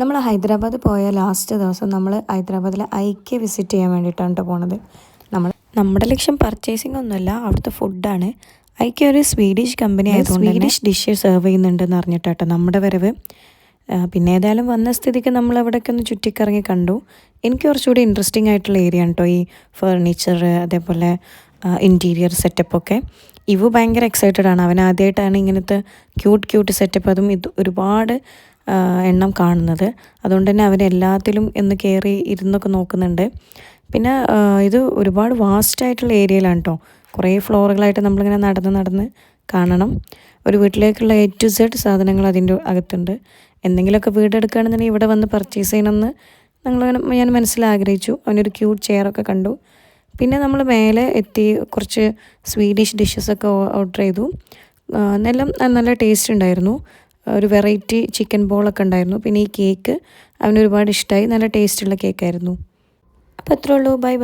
നമ്മൾ ഹൈദരാബാദ് പോയ ലാസ്റ്റ് ദിവസം നമ്മൾ ഹൈദരാബാദിലെ ഐക്യ വിസിറ്റ് ചെയ്യാൻ വേണ്ടിയിട്ടാണ് കേട്ടോ പോണത്. നമ്മുടെ ലക്ഷ്യം പർച്ചേസിംഗ് ഒന്നുമല്ല, അവിടുത്തെ ഫുഡാണ്. ഐക്യ ഒരു സ്വീഡിഷ് കമ്പനി ആയതുകൊണ്ട് സ്വീഡിഷ് ഡിഷ് സെർവ് ചെയ്യുന്നുണ്ടെന്ന് അറിഞ്ഞിട്ടാട്ടോ നമ്മുടെ വരവ്. പിന്നെ ഏതായാലും വന്ന സ്ഥിതിക്ക് നമ്മൾ അവിടെയൊക്കെ ഒന്ന് ചുറ്റിക്കറങ്ങി കണ്ടു. എനിക്ക് കുറച്ചുകൂടി ഇൻട്രസ്റ്റിംഗ് ആയിട്ടുള്ള ഏരിയ ആണ് കേട്ടോ ഈ ഫർണിച്ചർ, അതേപോലെ ഇൻറ്റീരിയർ സെറ്റപ്പൊക്കെ. ഇവ ഭയങ്കര എക്സൈറ്റഡ് ആണ്. അവൻ ആദ്യമായിട്ടാണ് ഇങ്ങനത്തെ ക്യൂട്ട് സെറ്റപ്പ്, അതും ഇത് ഒരുപാട് എണ്ണം കാണുന്നത്. അതുകൊണ്ട് തന്നെ അവരെല്ലാത്തിലും എന്ന് കയറി ഇരുന്നൊക്കെ നോക്കുന്നുണ്ട്. പിന്നെ ഇത് ഒരുപാട് വാസ്റ്റായിട്ടുള്ള ഏരിയയിലാണ് കേട്ടോ. കുറേ ഫ്ലോറുകളായിട്ട് നമ്മളിങ്ങനെ നടന്ന് കാണണം. ഒരു വീട്ടിലേക്കുള്ള A to Z സാധനങ്ങൾ അതിൻ്റെ അകത്തുണ്ട്. എന്തെങ്കിലുമൊക്കെ വീടെടുക്കുകയാണെന്നുണ്ടെങ്കിൽ ഇവിടെ വന്ന് പർച്ചേസ് ചെയ്യണമെന്ന് ഞാൻ മനസ്സിലാഗ്രഹിച്ചു. അവനൊരു ക്യൂട്ട് ചെയറൊക്കെ കണ്ടു. പിന്നെ നമ്മൾ മേലെ എത്തി കുറച്ച് സ്വീഡിഷ് ഡിഷസൊക്കെ ഓർഡർ ചെയ്തു. നല്ല ടേസ്റ്റ് ഉണ്ടായിരുന്നു. ഒരു വെറൈറ്റി ചിക്കൻ ബോളൊക്കെ ഉണ്ടായിരുന്നു. പിന്നെ ഈ കേക്ക് അവന് ഒരുപാട് ഇഷ്ടമായി. നല്ല ടേസ്റ്റുള്ള കേക്കായിരുന്നു. അപ്പോൾ അത്രേ ഉള്ളൂ. ബൈ.